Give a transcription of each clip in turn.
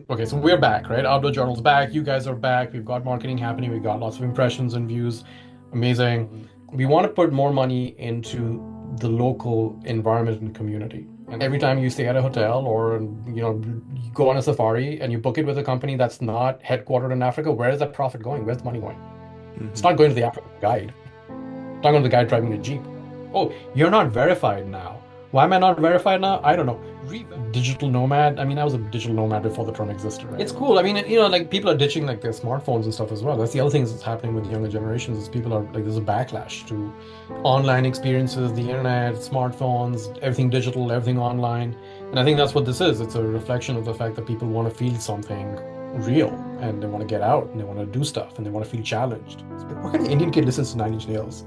Okay, so we're back, right? Outdoor Journal's back. You guys are back. We've got marketing happening. We've got lots of impressions and views. Amazing. We want to put more money into the local environment and community. And every time you stay at a hotel or, you go on a safari and you book it with a company that's not headquartered in Africa, where is that profit going? Where's the money going? It's Hmm. not going to the African guide. It's not going to the guy driving a Jeep. Oh, you're not verified now. Why am I not verified now? I don't know. Digital nomad. I mean, I was a digital nomad before the term existed, right? It's cool. I mean, like people are ditching like their smartphones and stuff as well. That's the other thing that's happening with younger generations is people are like there's a backlash to online experiences, the internet, smartphones, everything digital, everything online. And I think that's what this is. It's a reflection of the fact that people want to feel something real and they want to get out and they want to do stuff and they want to feel challenged. What kind of Indian kid listens to Nine Inch Nails?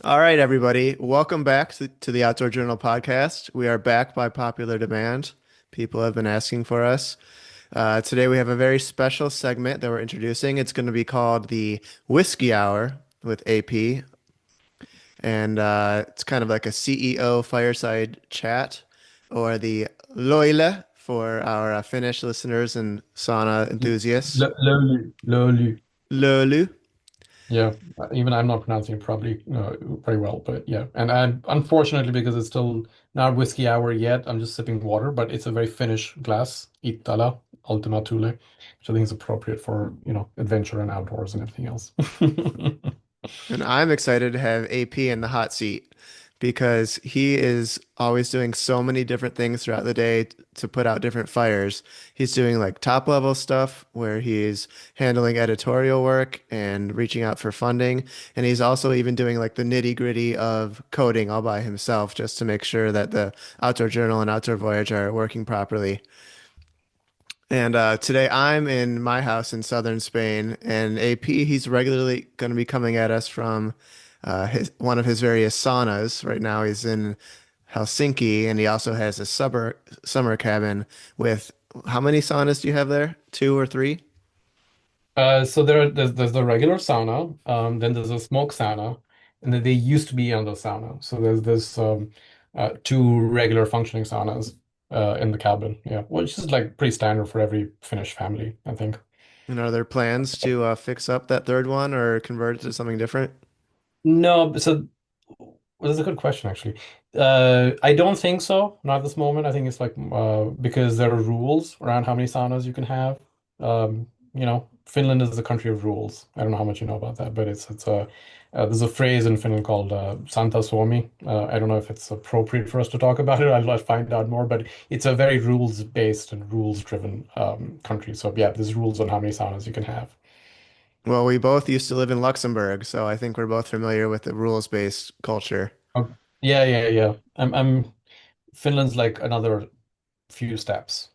All right, everybody. Welcome back to the Outdoor Journal podcast. We are back by popular demand. People have been asking for us. Today, we have a very special segment that we're introducing. It's going to be called the Whiskey Hour with AP. And it's kind of like a CEO fireside chat or the Loile for our Finnish listeners and sauna enthusiasts. Lowly, lowly. Lolu. Yeah, even I'm not pronouncing it probably very well, but yeah. And unfortunately, because it's still not whiskey hour yet, I'm just sipping water, but it's a very Finnish glass, Iittala Ultima Thule, which I think is appropriate for, adventure and outdoors and everything else. And I'm excited to have AP in the hot seat because he is always doing so many different things throughout the day to put out different fires. He's doing like top level stuff where he's handling editorial work and reaching out for funding. And he's also even doing like the nitty gritty of coding all by himself just to make sure that the Outdoor Journal and Outdoor Voyage are working properly. And today I'm in my house in southern Spain, and AP, he's regularly going to be coming at us from one of his various saunas. Right now he's in Helsinki, and he also has a summer cabin with how many saunas do you have there? Two or three? So there's the regular sauna, then there's a smoke sauna, and then they used to be under sauna. So there's this two regular functioning saunas in the cabin. Yeah, which is like pretty standard for every Finnish family, I think. And are there plans to fix up that third one or convert it to something different? No, so well, that's a good question actually. I don't think so, not at this moment. I think it's like because there are rules around how many saunas you can have. Finland is a country of rules. I don't know how much you know about that, but it's a there's a phrase in Finland called Santa Suomi. I don't know if it's appropriate for us to talk about it. I'll find out more, but it's a very rules-based and rules-driven country. So yeah, there's rules on how many saunas you can have. Well, we both used to live in Luxembourg, so I think we're both familiar with the rules-based culture. Oh, yeah, yeah, yeah. I'm Finland's like another few steps.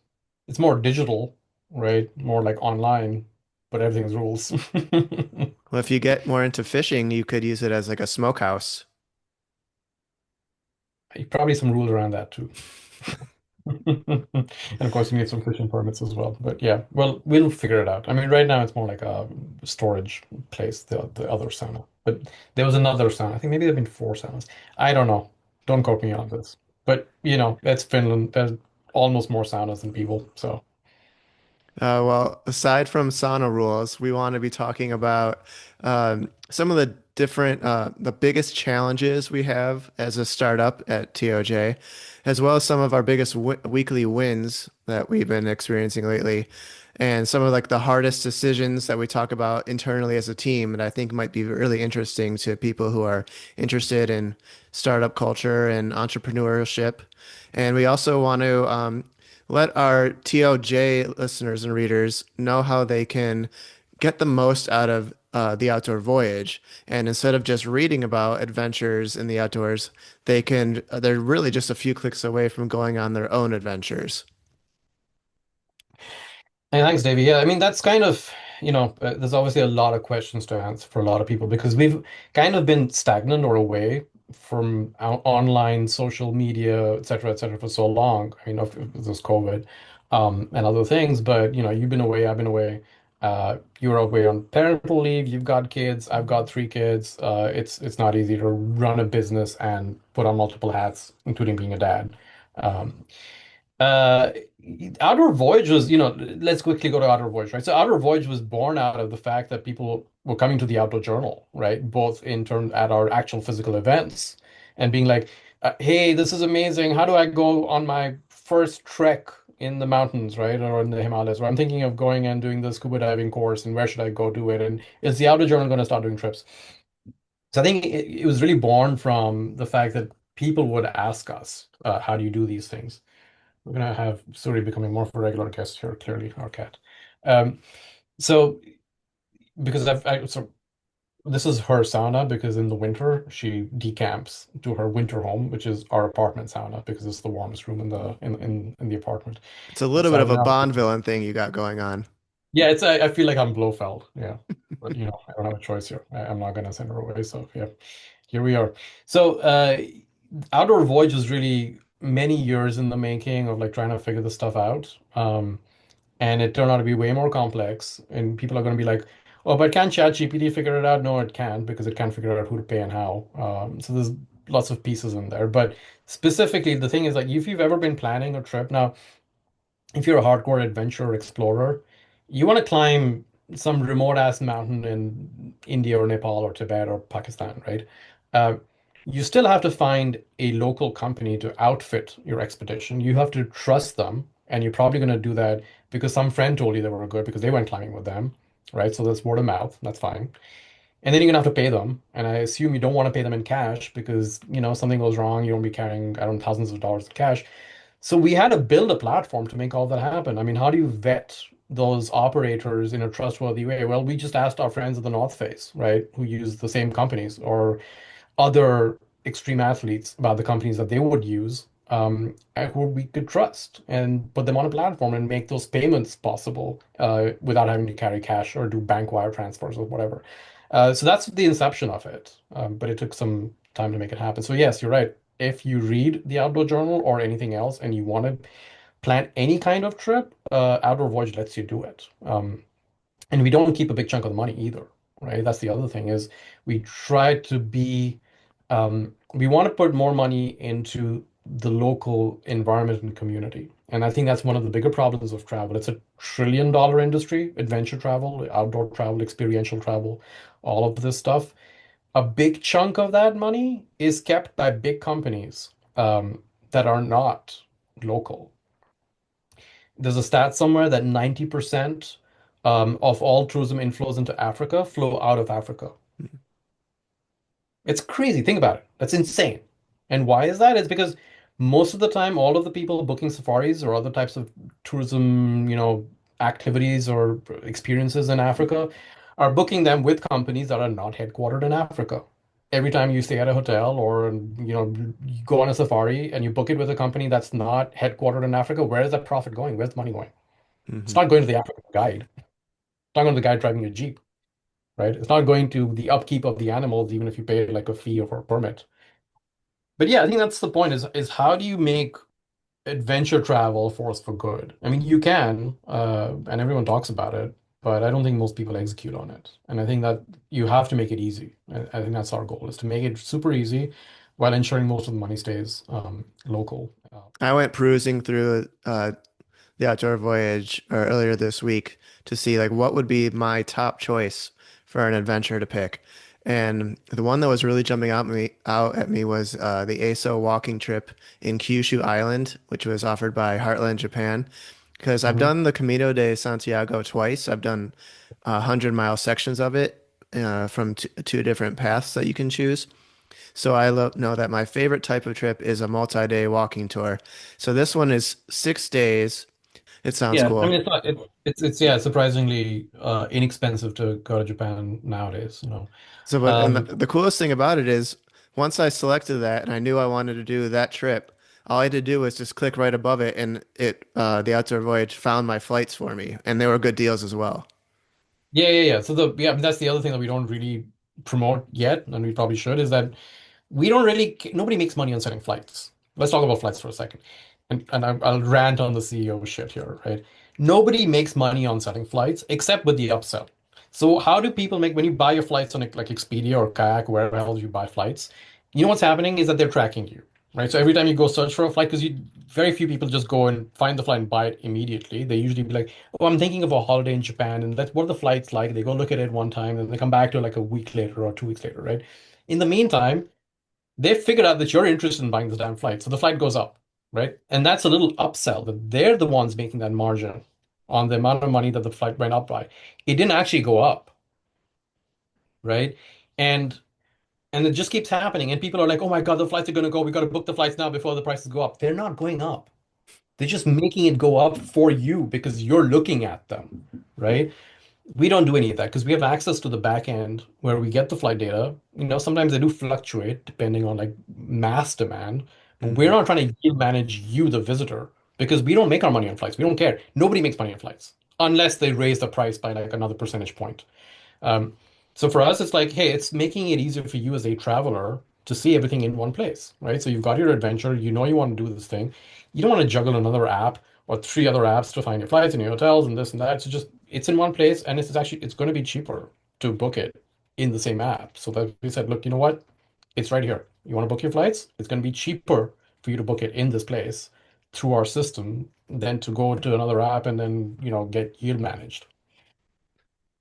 It's more digital, right? More like online, but everything's rules. Well, if you get more into fishing, you could use it as like a smokehouse. Probably some rules around that too. And of course, you need some fishing permits as well. But yeah, well, we'll figure it out. I mean, right now it's more like a storage place, the other sauna. But there was another sauna. I think maybe there've been four saunas. I don't know. Don't quote me on this. But that's Finland. There's almost more saunas than people. So Well, aside from sauna rules, we want to be talking about some of the the biggest challenges we have as a startup at TOJ, as well as some of our biggest w weekly wins that we've been experiencing lately, and some of like the hardest decisions that we talk about internally as a team that I think might be really interesting to people who are interested in startup culture and entrepreneurship. And we also want to let our TOJ listeners and readers know how they can get the most out of the outdoor voyage. And instead of just reading about adventures in the outdoors, they're really just a few clicks away from going on their own adventures. Hey, thanks, Davey. Yeah, I mean, that's kind of, there's obviously a lot of questions to answer for a lot of people because we've kind of been stagnant or away from online social media, et cetera, for so long. I mean, of this COVID, and other things, but you've been away, I've been away. You're away on parental leave, you've got kids, I've got three kids. It's not easy to run a business and put on multiple hats, including being a dad. Um, uh, Outdoor Voyage was, let's quickly go to Outdoor Voyage, right? So Outdoor Voyage was born out of the fact that people were coming to the Outdoor Journal, right? Both in terms at our actual physical events and being like, hey, this is amazing. How do I go on my first trek in the mountains, right? Or in the Himalayas, where I'm thinking of going and doing the scuba diving course, and where should I go do it? And is the Outdoor Journal going to start doing trips? So I think it was really born from the fact that people would ask us, how do you do these things? We're gonna have Suri becoming more of a regular guest here, clearly, our cat. Um, so because so this is her sauna because in the winter she decamps to her winter home, which is our apartment sauna because it's the warmest room in the apartment. It's a little So bit I've of a now, Bond villain thing you got going on. yeah, I feel like I'm Blofeld, yeah, but I don't have a choice here. I'm not gonna send her away, so yeah, here we are. So Outdoor Voyage was really many years in the making of like trying to figure this stuff out. And it turned out to be way more complex. And people are going to be like, "Oh, but can ChatGPT figure it out?" No, it can't because it can't figure out who to pay and how. So there's lots of pieces in there. But specifically, the thing is like, if you've ever been planning a trip now, if you're a hardcore adventure explorer, you want to climb some remote ass mountain in India or Nepal or Tibet or Pakistan, right? Uh, you still have to find a local company to outfit your expedition. You have to trust them, and you're probably going to do that because some friend told you they were good because they went climbing with them, right? So that's word of mouth. That's fine. And then you're gonna have to pay them. And I assume you don't want to pay them in cash because, something goes wrong, you won't be carrying, I don't know, thousands of dollars of cash. So we had to build a platform to make all that happen. I mean, how do you vet those operators in a trustworthy way? Well, we just asked our friends at the North Face, right, who use the same companies, or other extreme athletes about the companies that they would use, and who we could trust and put them on a platform and make those payments possible without having to carry cash or do bank wire transfers or whatever. So that's the inception of it. But it took some time to make it happen. So yes, you're right. If you read the Outdoor Journal or anything else and you want to plan any kind of trip, Outdoor Voyage lets you do it. And we don't keep a big chunk of the money either, right? That's the other thing is we try to be, we want to put more money into the local environment and community. And I think that's one of the bigger problems of travel. It's $1 trillion industry, adventure travel, outdoor travel, experiential travel, all of this stuff. A big chunk of that money is kept by big companies that are not local. There's a stat somewhere that 90% of all tourism inflows into Africa flow out of Africa. It's crazy. Think about it. That's insane. And why is that? It's because most of the time, all of the people booking safaris or other types of tourism, activities or experiences in Africa are booking them with companies that are not headquartered in Africa. Every time you stay at a hotel or, you go on a safari and you book it with a company that's not headquartered in Africa, where is that profit going? Where's the money going? It's Hmm. not going to the African guide. It's not going to the guy driving a Jeep, right? It's not going to the upkeep of the animals, even if you pay like a fee or a permit. But yeah, I think that's the point is how do you make adventure travel a force for good? I mean, you can, and everyone talks about it, but I don't think most people execute on it. And I think that you have to make it easy. I think that's our goal is to make it super easy while ensuring most of the money stays local. I went perusing through the Outdoor Voyage earlier this week to see like what would be my top choice for an adventure to pick. And the one that was really jumping out at me was the ASO walking trip in Kyushu Island, which was offered by Heartland Japan. Because I've Mhm. done the Camino de Santiago twice. I've done 100-mile sections of it from two different paths that you can choose. So know that my favorite type of trip is a multi-day walking tour. So this one is 6 days. It sounds Yeah, I cool. mean, it's yeah, surprisingly inexpensive to go to Japan nowadays, So, but and Um, the coolest thing about it is once I selected that and I knew I wanted to do that trip, all I had to do was just click right above it, and the Outdoor Voyage found my flights for me, and they were good deals as well. yeah. So that's the other thing that we don't really promote yet, and we probably should, is that we don't really nobody makes money on selling flights. Let's talk about flights for a second, and I'll rant on the CEO shit here, right? Nobody makes money on selling flights except with the upsell. So how do people make when you buy your flights on like Expedia or Kayak, wherever else you buy flights? You know what's happening is that they're tracking you, right? So every time you go search for a flight, because you very few people just go and find the flight and buy it immediately. They usually be like, "Oh, I'm thinking of a holiday in Japan, and that's what are the flights like?" They go look at it one time, and they come back to it like a week later or 2 weeks later, right? In the meantime, they figured out that you're interested in buying this damn flight, so the flight goes up, right? And that's a little upsell that they're the ones making that margin on the amount of money that the flight went up by. It didn't actually go up, right? And and it just keeps happening, and people are like, "Oh my God, the flights are going to go. We got to book the flights now before the prices go up." They're not going up. They're just making it go up for you because you're looking at them, right? We don't do any of that because we have access to the back end where we get the flight data. Sometimes they do fluctuate depending on like mass demand, but we're Hmm. not trying to yield manage you, the visitor, because we don't make our money on flights. We don't care. Nobody makes money on flights unless they raise the price by like another percentage point. Um, so for us, it's like, hey, it's making it easier for you as a traveler to see everything in one place, right? So you've got your adventure, you know you want to do this thing. You don't want to juggle another app or three other apps to find your flights and your hotels and this and that. It's in one place and it's going to be cheaper to book it in the same app. So that we said, look, you know what? It's right here. You want to book your flights? It's going to be cheaper for you to book it in this place through our system than to go to another app and then, get yield managed.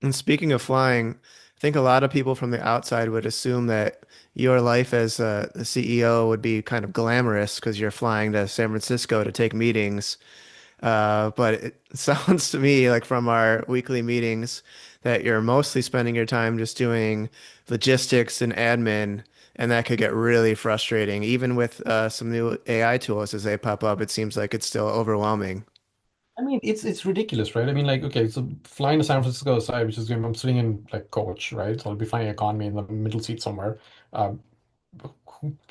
And speaking of flying, I think a lot of people from the outside would assume that your life as a CEO would be kind of glamorous because you're flying to San Francisco to take meetings. But it sounds to me like from our weekly meetings that you're mostly spending your time just doing logistics and admin, and that could get really frustrating. Even with some new AI tools as they pop up, it seems like it's still overwhelming. I mean, it's ridiculous, right? I mean, like, okay, so flying to San Francisco aside, which is going, I'm sitting in like coach, right? So I'll be flying economy in the middle seat somewhere. Um,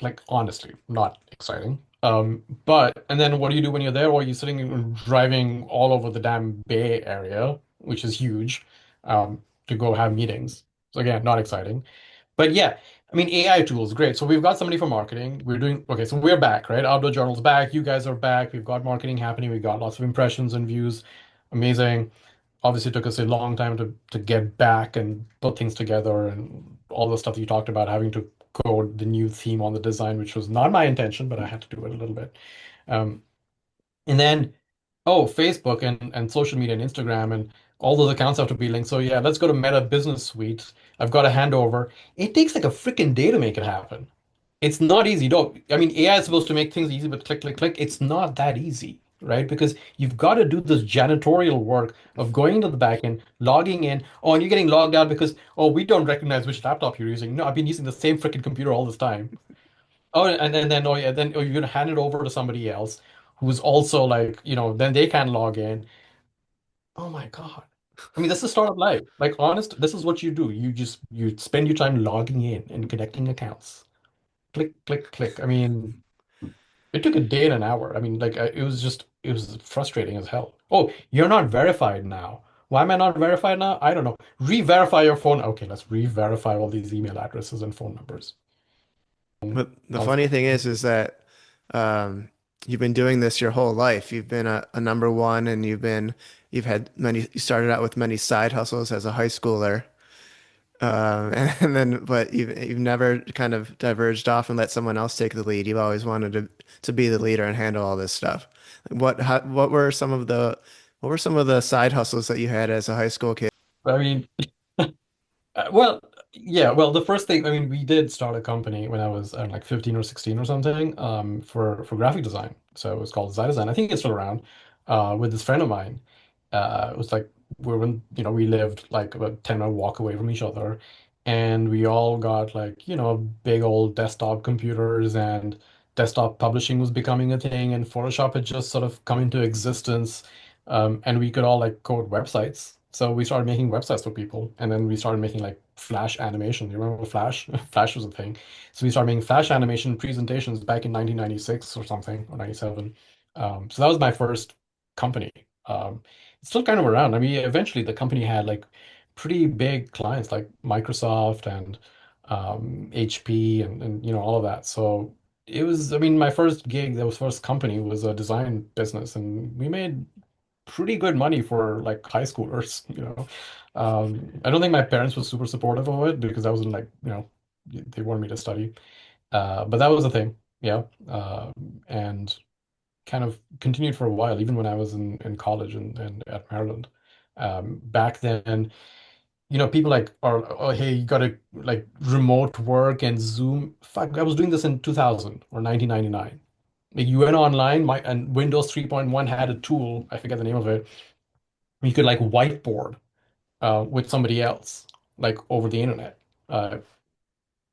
like honestly, not exciting. But and then what do you do when you're there? Well, you're sitting and driving all over the damn Bay Area, which is huge, to go have meetings. So again, not exciting. But yeah, I mean, AI tools, great. So we've got somebody for marketing. We're doing, okay, so we're back, right? Outdoor Journal's back. You guys are back. We've got marketing happening. We've got lots of impressions and views. Amazing. Obviously, it took us a long time to get back and put things together and all the stuff that you talked about, having to code the new theme on the design, which was not my intention, but I had to do it a little bit. Um, and then, oh, Facebook and social media and Instagram and all those accounts have to be linked. So yeah, let's go to Meta Business Suite. I've got a handover. It takes like a freaking day to make it happen. It's not easy. Don't, I mean, AI is supposed to make things easy, but click, click, click. It's not that easy, right? Because you've got to do this janitorial work of going into the backend, logging in. Oh, and you're getting logged out because, oh, we don't recognize which laptop you're using. No, I've been using the same freaking computer all this time. Oh, and then oh yeah, then you're gonna hand it over to somebody else who's also like, then they can log in. Oh my God. I mean, this is startup life. Like, honest, this is what you do. You spend your time logging in and connecting accounts. Click, click, click. I mean, it took a day and an hour. I mean, like, it was frustrating as hell. Oh, you're not verified now. Why am I not verified now? I don't know. Re-verify your phone. Okay, let's re-verify all these email addresses and phone numbers. But the Once. funny thing is that um, you've been doing this your whole life. You've been a number one, and you've had many. You started out with many side hustles as a high schooler. And then, but you've never kind of diverged off and let someone else take the lead. You've always wanted to be the leader and handle all this stuff. What were some of the side hustles that you had as a high school kid? I mean, well, yeah, well, the first thing, I mean, we did start a company when I was like 15 or 16 or something, for graphic design. So it was called Design. I think it's still around, with this friend of mine. It was like we lived like about 10-minute walk away from each other, and we all got like, big old desktop computers, and desktop publishing was becoming a thing, and Photoshop had just sort of come into existence. And we could all like code websites. So we started making websites for people, and then we started making like Flash animation. You remember Flash? Flash was a thing. So we started making Flash animation presentations back in 1996 or something, or 97. So that was my first company. It's still kind of around. I mean, eventually the company had like pretty big clients like Microsoft and HP and all of that. So I mean, my first gig, that was first company was a design business, and we made pretty good money for like high schoolers, I don't think my parents were super supportive of it because I wasn't like, they wanted me to study. But that was the thing, yeah. And kind of continued for a while, even when I was in college and at Maryland. Back then, people like are, oh, hey, you gotta like remote work and Zoom. Fuck, I was doing this in 2000 or 1999. Like you went online, and Windows 3.1 had a tool, I forget the name of it, where you could like whiteboard with somebody else, like over the internet. Uh,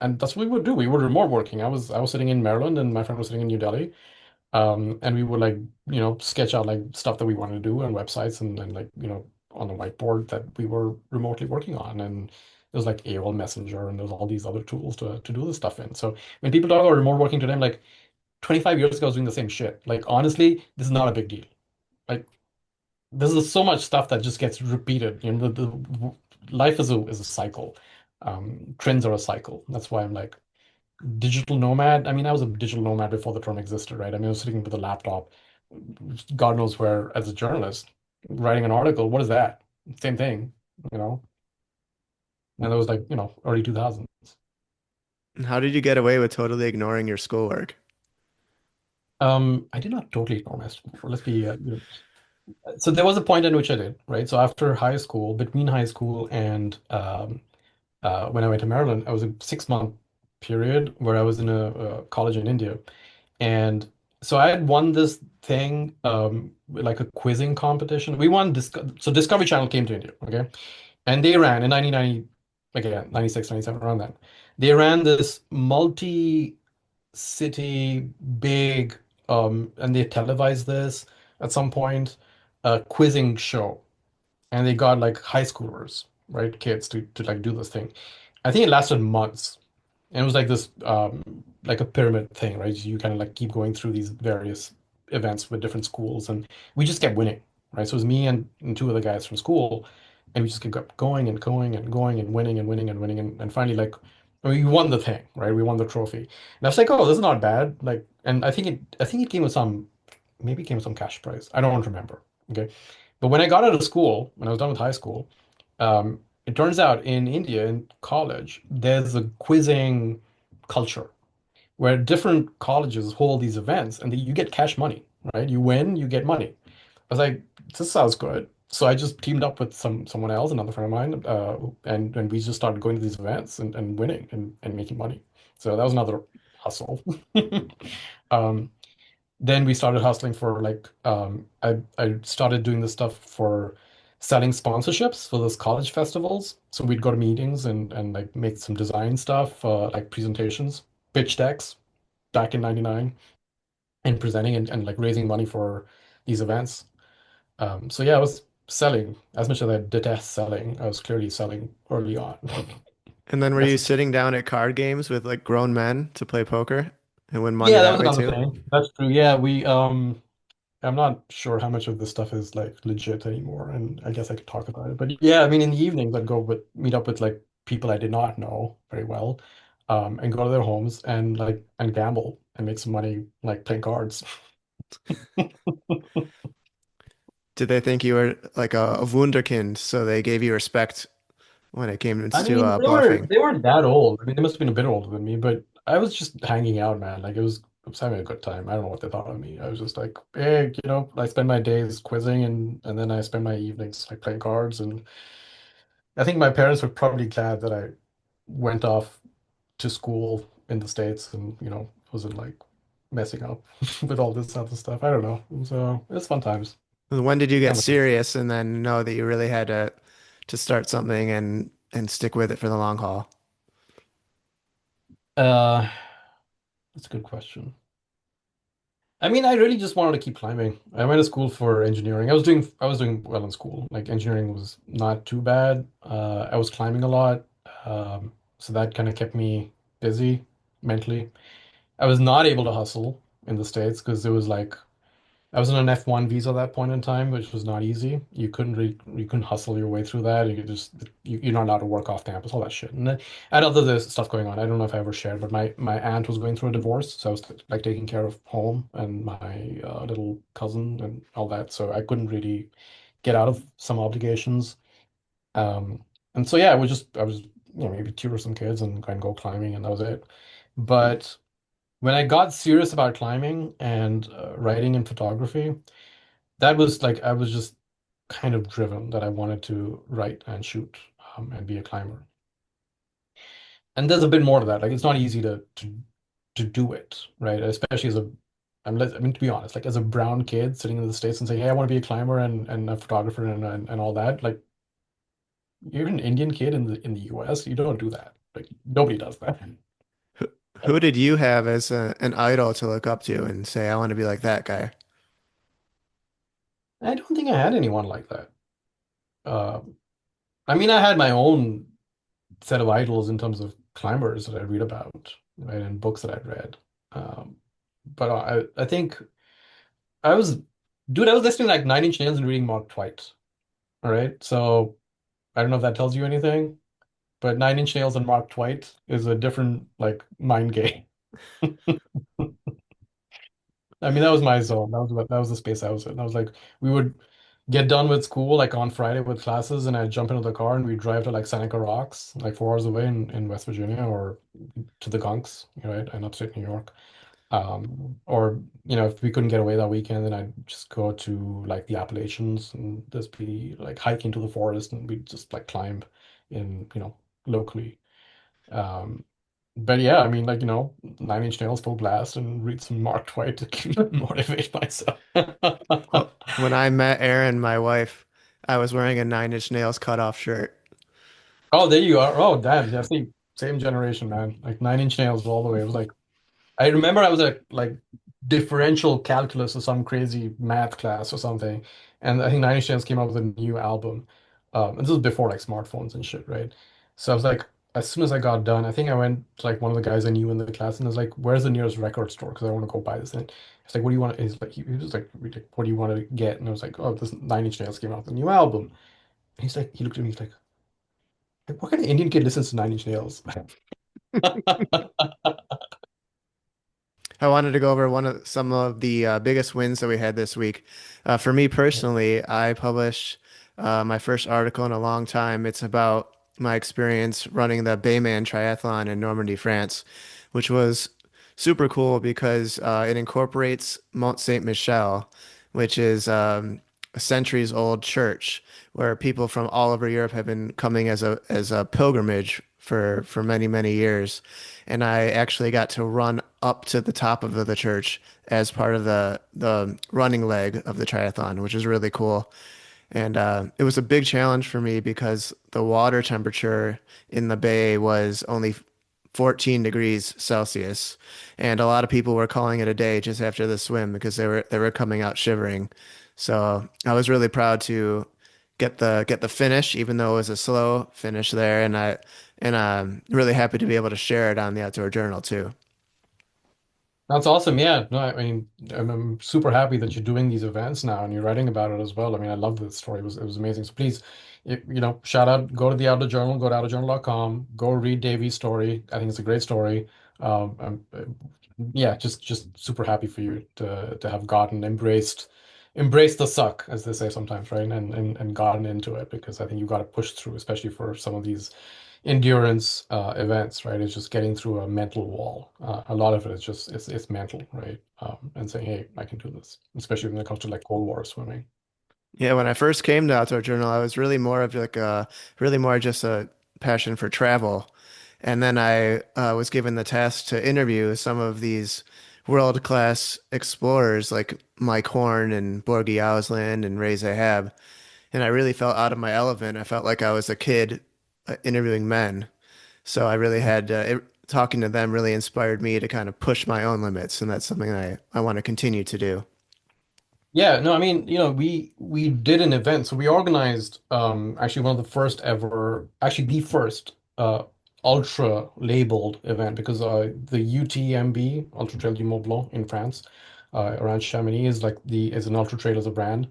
and that's what we would do. We were remote working. I was sitting in Maryland and my friend was sitting in New Delhi. And we would like, sketch out like stuff that we wanted to do on websites and like, on the whiteboard that we were remotely working on. And there's like AOL Messenger and there's all these other tools to do this stuff in. So when people talk about remote working today, I'm like, 25 years ago, I was doing the same shit. Like, honestly, this is not a big deal. Like, this is so much stuff that just gets repeated. Life is a cycle. Trends are a cycle. That's why I'm like, digital nomad. I mean, I was a digital nomad before the term existed, right? I mean, I was sitting with a laptop, God knows where, as a journalist, writing an article. What is that? Same thing, you know? And that was like, early 2000s. And how did you get away with totally ignoring your schoolwork? I did not totally ignore my school. Let's be, so there was a point in which I did, right? So after high school, between high school and when I went to Maryland, I was a 6 month period where I was in a college in India. And so I had won this thing, like a quizzing competition. We won so Discovery Channel came to India, okay? And they ran in 1990, again, 96, 97, around that. They ran this multi-city big, and they televised this at some point, quizzing show. And they got like high schoolers, right? Kids to like do this thing. I think it lasted months. And it was like this, like a pyramid thing, right? You kind of like keep going through these various events with different schools, and we just kept winning, right? So it was me and two other guys from school, and we just kept going and going and going and winning and winning and winning, and finally, like, we won the thing, right? We won the trophy, and I was like, oh, this is not bad, like, and I think it came with some, maybe it came with some cash prize. I don't remember, okay? But when I got out of school, when I was done with high school, it turns out in India, in college, there's a quizzing culture where different colleges hold these events and you get cash money, right? You win, you get money. I was like, this sounds good. So I just teamed up with someone else, another friend of mine, and we just started going to these events and winning and making money. So that was another hustle. Um, then we started hustling for like, I started doing this stuff for selling sponsorships for those college festivals. So we'd go to meetings and like make some design stuff, like presentations, pitch decks back in 99 and presenting and like raising money for these events. So yeah, I was selling as much as I detest selling. I was clearly selling early on. And then were That's you sitting down at card games with like grown men to play poker and win money Yeah, that that was way another too? thing. That's true. Yeah, I'm not sure how much of this stuff is like legit anymore, and I guess I could talk about it. But yeah, I mean, in the evenings, I'd go meet up with like people I did not know very well, and go to their homes and like and gamble and make some money like playing cards. Did they think you were like a wunderkind, so they gave you respect when it came I to mean, they were bluffing? they weren't that old. I mean, they must have been a bit older than me, but I was just hanging out, man. Like I was having a good time. I don't know what they thought of me. I was just like, hey, I spend my days quizzing and then I spend my evenings like playing cards. And I think my parents were probably glad that I went off to school in the States and, wasn't like messing up with all this other stuff. I don't know. So it's fun times. And when did you get Kind of fun. serious and then know that you really had to start something and stick with it for the long haul? Uh, that's a good question. I mean, I really just wanted to keep climbing. I went to school for engineering. I was doing well in school. Like engineering was not too bad. I was climbing a lot. So that kind of kept me busy mentally. I was not able to hustle in the States because it was like I was on an F1 visa at that point in time, which was not easy. You couldn't hustle your way through that. You could just you're not allowed to work off campus, all that shit. And then I had other this stuff going on. I don't know if I ever shared, but my aunt was going through a divorce, so I was like taking care of home and my little cousin and all that. So I couldn't really get out of some obligations. Um, and so yeah, I was maybe tutor some kids and go climbing, and that was it. But when I got serious about climbing and writing and photography, that was like I was just kind of driven that I wanted to write and shoot and be a climber. And there's a bit more to that. Like it's not easy to do it, right? Especially as a I mean to be honest, like as a brown kid sitting in the States and saying, "Hey, I want to be a climber and a photographer and all that." Like you're an Indian kid in the US, you don't do that. Like nobody does that. Who, who did you have as an idol to look up to and say, I want to be like that guy? I don't think I had anyone like that. I mean, I had my own set of idols in terms of climbers that I read about, right, and books that I've read. Um, but I think I was, dude, I was listening to like Nine Inch Nails and reading Mark Twight. All right, so I don't know if that tells you anything, but Nine Inch Nails and Mark Twight is a different like mind game. I mean, that was my zone. That was the space I was in. I was like, we would get done with school like on Friday with classes, and I'd jump into the car and we'd drive to like Seneca Rocks, like 4 hours away in West Virginia, or to the Gunks, right, in upstate New York. Or if we couldn't get away that weekend, then I'd just go to like the Appalachians and just be like hiking to the forest, and we'd just like climb in, locally. Um, but yeah, I mean, like, Nine Inch Nails full blast and read some Mark Twain to motivate myself. Well, when I met Erin, my wife, I was wearing a Nine Inch Nails cutoff shirt. Oh, there you are. Oh, damn. Yeah, see, same generation, man. Like Nine Inch Nails all the way. It was like I remember I was at like differential calculus or some crazy math class or something, and I think Nine Inch Nails came out with a new album. And this was before like smartphones and shit, right? So I was like, as soon as I got done, I think I went to like one of the guys I knew in the class, and I was like, "Where's the nearest record store? Because I want to go buy this thing." He's like, "What do you want?" He's like, he was like, "What do you want to get?" And I was like, "Oh, this Nine Inch Nails came out with a new album." And he's like, he looked at me, he's like, "What kind of Indian kid listens to Nine Inch Nails?" I wanted to go over some of the biggest wins that we had this week. For me personally, I published my first article in a long time. It's about my experience running the Bayman Triathlon in Normandy, France, which was super cool because it incorporates Mont Saint Michel, which is a centuries old church where people from all over Europe have been coming as a pilgrimage for many, many years. And I actually got to run up to the top of the church as part of the running leg of the triathlon, which is really cool. And it was a big challenge for me because the water temperature in the bay was only 14 degrees Celsius, and a lot of people were calling it a day just after the swim because they were coming out shivering. So I was really proud to get the finish, even though it was a slow finish there, and I'm really happy to be able to share it on the Outdoor Journal too. That's awesome. Yeah, no, I mean, I'm super happy that you're doing these events now and you're writing about it as well. I mean, I love this story. It was amazing. So please, shout out, go to the Outdoor Journal, go to outdoorjournal.com, go read Davy's story. I think it's a great story. Yeah, just super happy for you to have gotten embraced the suck, as they say sometimes, right? And gotten into it because I think you got to push through, especially for some of these endurance events, right? It's just getting through a mental wall. A lot of it is just it's mental, right? And saying, hey, I can do this, especially when it comes to like cold water swimming. Yeah, when I first came to Outdoor Journal, I was really more of like really more just a passion for travel. And then I was given the task to interview some of these world-class explorers like Mike Horn and Borgie Ausland and Ray Zahab. And I really felt out of my element. I felt like I was a kid interviewing men. So I really had talking to them really inspired me to kind of push my own limits, and that's something I want to continue to do. Yeah, no, I mean, we did an event. So we organized actually one of the first ever, actually the first ultra labeled event because the UTMB, Ultra Trail du Mont Blanc in France, around Chamonix is like the is an ultra trail as a brand.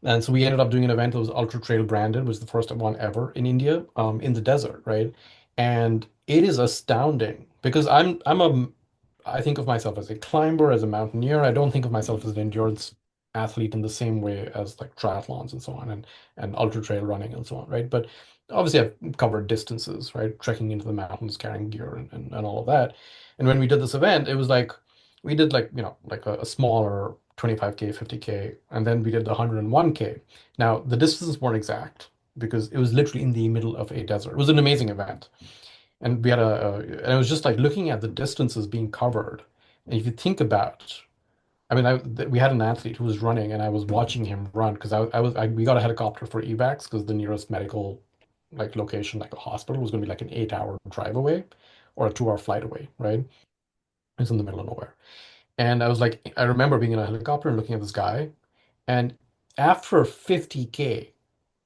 And so we ended up doing an event that was ultra trail branded, was the first one ever in India, in the desert, right? And it is astounding because I think of myself as a climber, as a mountaineer. I don't think of myself as an endurance athlete in the same way as like triathlons and so on and ultra trail running and so on, right? But obviously I've covered distances, right? Trekking into the mountains, carrying gear and all of that. And when we did this event, it was like we did like, like a smaller 25K, 50K, and then we did the 101K. Now the distances weren't exact because it was literally in the middle of a desert. It was an amazing event. And we had and it was just like looking at the distances being covered. And if you think about, I mean, we had an athlete who was running, and I was watching him run because we got a helicopter for evacs because the nearest medical like location, like a hospital, was going to be like an 8 hour drive away or a 2 hour flight away, right? It's in the middle of nowhere. And I was like, I remember being in a helicopter and looking at this guy, and after 50K,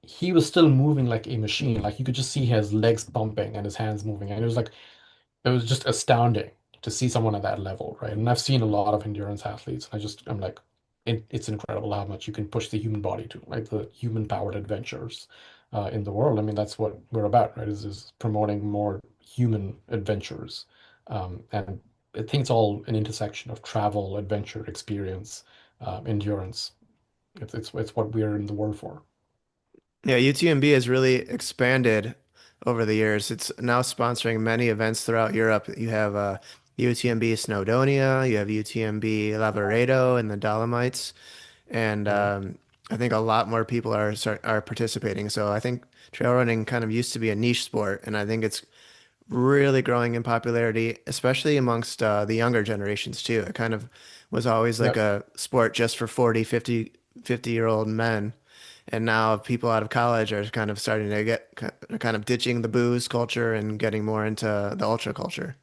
he was still moving like a machine. Like you could just see his legs pumping and his hands moving, and it was just astounding to see someone at that level, right? And I've seen a lot of endurance athletes, and I'm like, it's incredible how much you can push the human body to, like the human-powered adventures in the world. I mean, that's what we're about, right? Is promoting more human adventures, and I think it's all an intersection of travel, adventure, experience, endurance. It's what we're in the world for. Yeah, UTMB has really expanded over the years. It's now sponsoring many events throughout Europe. You have UTMB Snowdonia, you have UTMB Lavaredo in the Dolomites, and Right. I think a lot more people are participating. So I think trail running kind of used to be a niche sport, and I think it's really growing in popularity, especially amongst the younger generations too. It kind of was always like Yep. a sport just for 40, 50, 50-year-old men. And now people out of college are kind of starting to kind of ditching the booze culture and getting more into the ultra culture.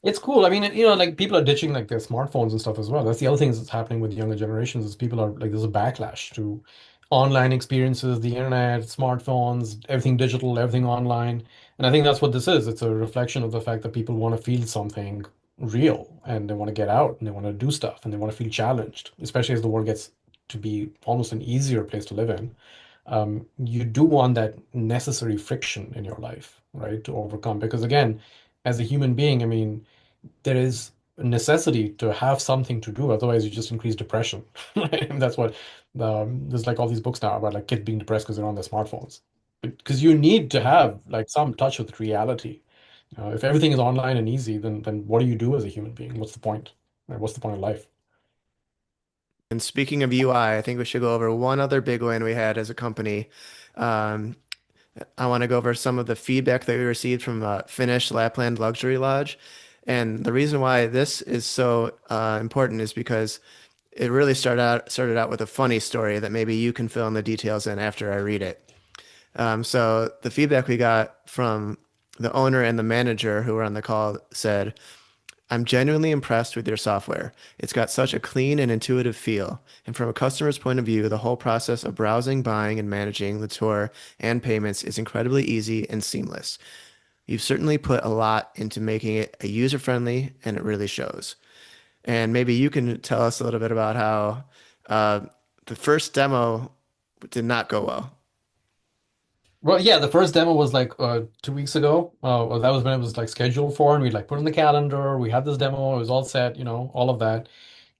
It's cool. I mean, like people are ditching like their smartphones and stuff as well. That's the other thing that's happening with younger generations is people are like there's a backlash to online experiences, the internet, smartphones, everything digital, everything online. And I think that's what this is. It's a reflection of the fact that people want to feel something real and they want to get out and they want to do stuff and they want to feel challenged, especially as the world gets to be almost an easier place to live in. You do want that necessary friction in your life, right, to overcome. Because again, as a human being, I mean, there is a necessity to have something to do. Otherwise, you just increase depression. Right? And that's what there's like all these books now about like kids being depressed because they're on their smartphones. Because you need to have like some touch with reality. If everything is online and easy, then what do you do as a human being? What's the point? Right? What's the point of life? And speaking of UI, I think we should go over one other big win we had as a company. Um, I want to go over some of the feedback that we received from Finnish Lapland Luxury Lodge. And the reason why this is so important is because it really started out with a funny story that maybe you can fill in the details in after I read it. So the feedback we got from the owner and the manager who were on the call said, I'm genuinely impressed with your software. It's got such a clean and intuitive feel. And from a customer's point of view, the whole process of browsing, buying, and managing the tour and payments is incredibly easy and seamless. You've certainly put a lot into making it a user-friendly, and it really shows. And maybe you can tell us a little bit about how uh, the first demo did not go well. Well, yeah, the first demo was like 2 weeks ago. Well, that was when it was like scheduled for, and we like put in the calendar. We had this demo, it was all set, all of that.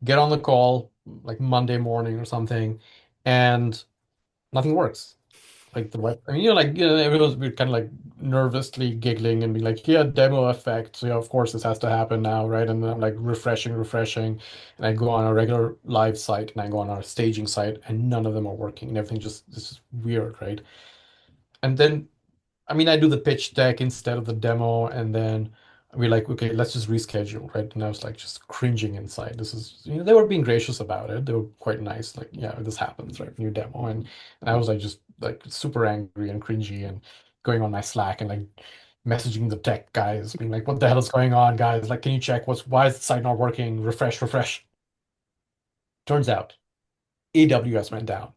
Get on the call like Monday morning or something, and nothing works. Like the web, I mean, everyone's kind of like nervously giggling and be like, yeah, demo effect. So yeah, of course this has to happen now, right? And then I'm like refreshing, and I go on a regular live site and I go on our staging site, and none of them are working, and everything just this is weird, right? And then I mean, I do the pitch deck instead of the demo, and then we're like, okay, let's just reschedule, right? And I was like, just cringing inside. This is, they were being gracious about it. They were quite nice, like, yeah, this happens, right? New demo, and I was like, just like super angry and cringy, and going on my Slack and like messaging the tech guys, being like, what the hell is going on, guys? Like, can you check why is the site not working? Refresh. Turns out AWS went down.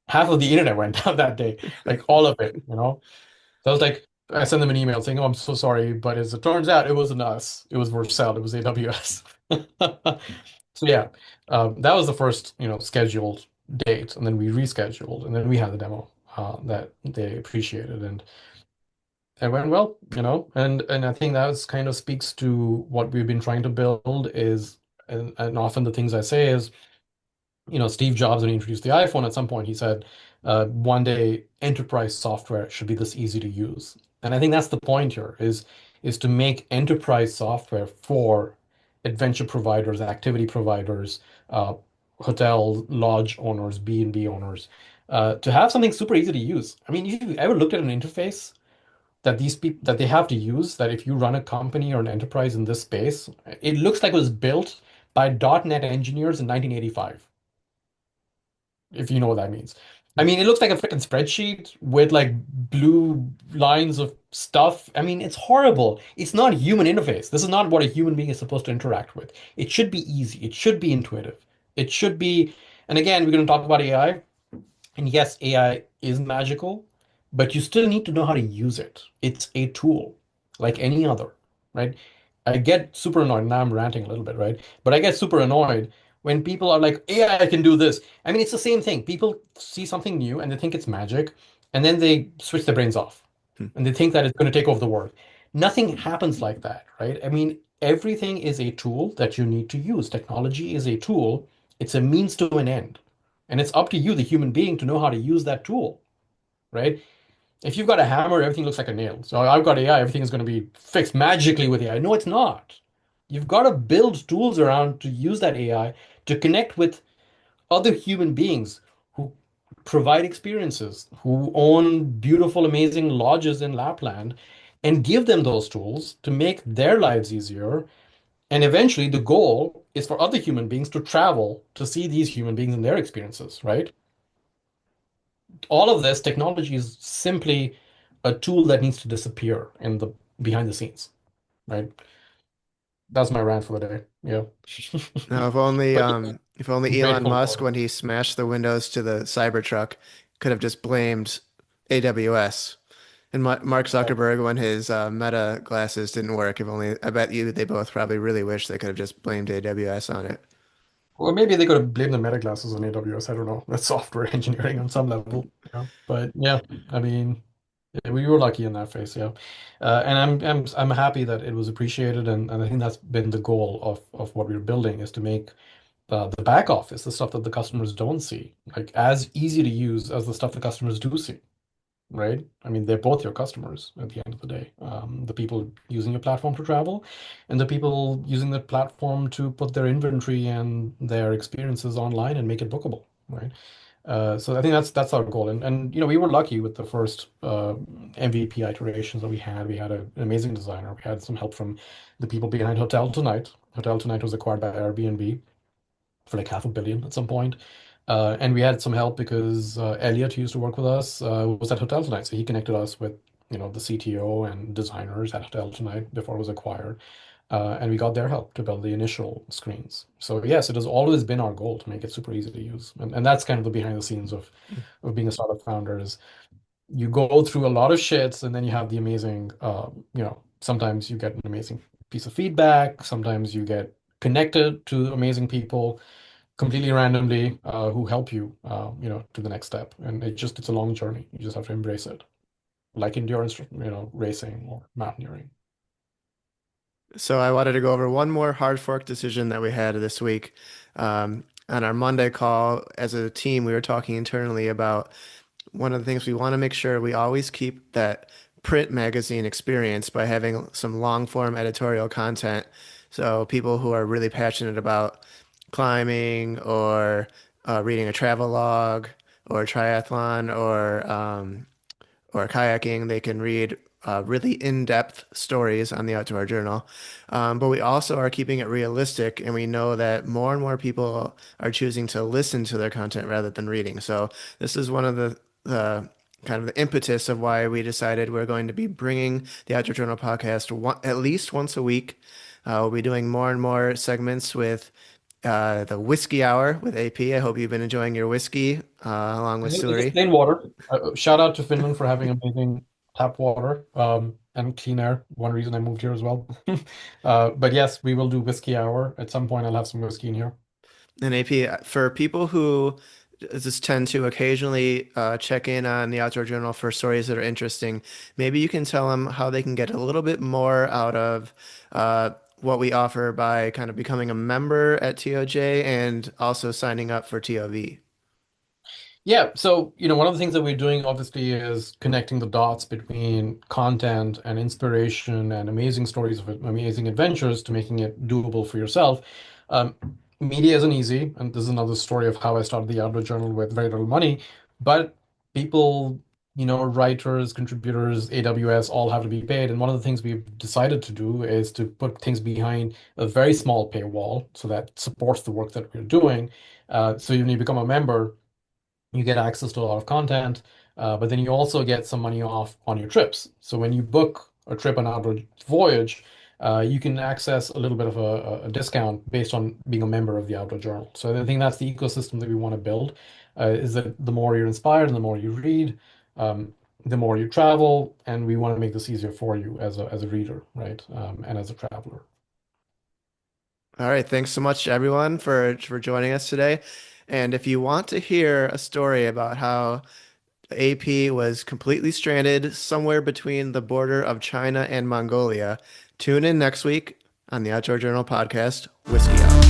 Half of the internet went down that day, like all of it. So I was like, I sent them an email saying, "Oh, I'm so sorry," but as it turns out, it wasn't us. It was Vercel. It was AWS. So yeah, that was the first, scheduled date, and then we rescheduled, and then we had the demo that they appreciated, and it went well, and I think that was kind of speaks to what we've been trying to build is, and often the things I say is, Steve Jobs, when he introduced the iPhone, at some point he said, one day enterprise software should be this easy to use. And I think that's the point here is to make enterprise software for adventure providers, activity providers, uh, hotel lodge owners, B&B owners, to have something super easy to use. I mean, if you ever looked at an interface that these people that they have to use, that if you run a company or an enterprise in this space, it looks like it was built by .NET engineers in 1985, if you know what that means. I mean, it looks like a freaking spreadsheet with like blue lines of stuff. I mean, it's horrible. It's not a human interface. This is not what a human being is supposed to interact with. It should be easy. It should be intuitive. It should be, and again, we're going to talk about AI. And yes, AI is magical, but you still need to know how to use it. It's a tool like any other, right? I get super annoyed. Now I'm ranting a little bit, right? But I get super annoyed when people are like, AI can do this. I mean, it's the same thing. People see something new and they think it's magic, and then they switch their brains off Hmm. and they think that it's going to take over the world. Nothing happens like that, right? I mean, everything is a tool that you need to use. Technology is a tool, it's a means to an end. And it's up to you, the human being, to know how to use that tool, right? If you've got a hammer, everything looks like a nail. So I've got AI, everything is going to be fixed magically with AI. No, it's not. You've got to build tools around to use that AI to connect with other human beings who provide experiences, who own beautiful, amazing lodges in Lapland, and give them those tools to make their lives easier. And eventually, the goal is for other human beings to travel to see these human beings and their experiences, right? All of this technology is simply a tool that needs to disappear in the behind the scenes, right? That's my rant for the day. Yeah. Now, But yeah, if I'm only Elon grateful Musk, for it. when he smashed the windows to the Cybertruck, could have just blamed AWS. And Mark Zuckerberg, when his Meta glasses didn't work, if only, I bet you they both probably really wish they could have just blamed AWS on it. Or maybe they could have blamed the meta glasses on AWS. I don't know. That's software engineering on some level. Yeah. But yeah, I mean, yeah, we were lucky in that phase. Yeah. And I'm happy that it was appreciated, and I think that's been the goal of what we're building is to make the back office, the stuff that the customers don't see, like as easy to use as the stuff the customers do see, right? I mean, they're both your customers at the end of the day. The people using your platform to travel, and the people using the platform to put their inventory and their experiences online and make it bookable, right? So I think that's our goal, and we were lucky with the first MVP iterations that we had. We had an amazing designer. We had some help from the people behind Hotel Tonight. Hotel Tonight was acquired by Airbnb for like 500 million at some point. And we had some help because Elliot, who used to work with us, was at Hotel Tonight. So he connected us with, the CTO and designers at Hotel Tonight before it was acquired. And we got their help to build the initial screens. So yes, it has always been our goal to make it super easy to use. And that's kind of the behind the scenes of being a startup founder is you go through a lot of shits and then you have the amazing, sometimes you get an amazing piece of feedback. Sometimes you get connected to amazing people completely randomly who help you, to the next step. And it's a long journey. You just have to embrace it, like endurance, racing or mountaineering. So I wanted to go over one more hard fork decision that we had this week. On our Monday call, as a team, we were talking internally about one of the things we want to make sure we always keep that print magazine experience by having some long form editorial content. So people who are really passionate about climbing or reading a travel log or triathlon or kayaking, they can read really in-depth stories on the Outdoor Journal. But we also are keeping it realistic, and we know that more and more people are choosing to listen to their content rather than reading. So this is one of the kind of the impetus of why we decided we're going to be bringing the Outdoor Journal podcast at least once a week. We'll be doing more and more segments with the Whiskey Hour with AP. I hope you've been enjoying your whiskey along with It's just Suri. plain water. Shout out to Finland for having amazing tap water and clean air. One reason I moved here as well. But yes, we will do whiskey hour. At some point, I'll have some whiskey in here. And AP, for people who just tend to occasionally check in on the Outdoor Journal for stories that are interesting, maybe you can tell them how they can get a little bit more out of what we offer by kind of becoming a member at TOJ and also signing up for TOV. Yeah, so one of the things that we're doing obviously is connecting the dots between content and inspiration and amazing stories of amazing adventures to making it doable for yourself. Um, Media isn't easy, and this is another story of how I started the Outdoor Journal with very little money. But people, writers, contributors, AWS, all have to be paid. And one of the things we've decided to do is to put things behind a very small paywall so that supports the work that we're doing. So when you become a member, you get access to a lot of content, but then you also get some money off on your trips. So when you book a trip on Outdoor Voyage, you can access a little bit of a discount based on being a member of the Outdoor Journal. So I think that's the ecosystem that we want to build, is that the more you're inspired and the more you read, um, the more you travel, and we want to make this easier for you as a reader, right? And as a traveler. All right, thanks so much everyone for joining us today. And if you want to hear a story about how AP was completely stranded somewhere between the border of China and Mongolia, tune in next week on the Outdoor Journal podcast, Whiskey Out.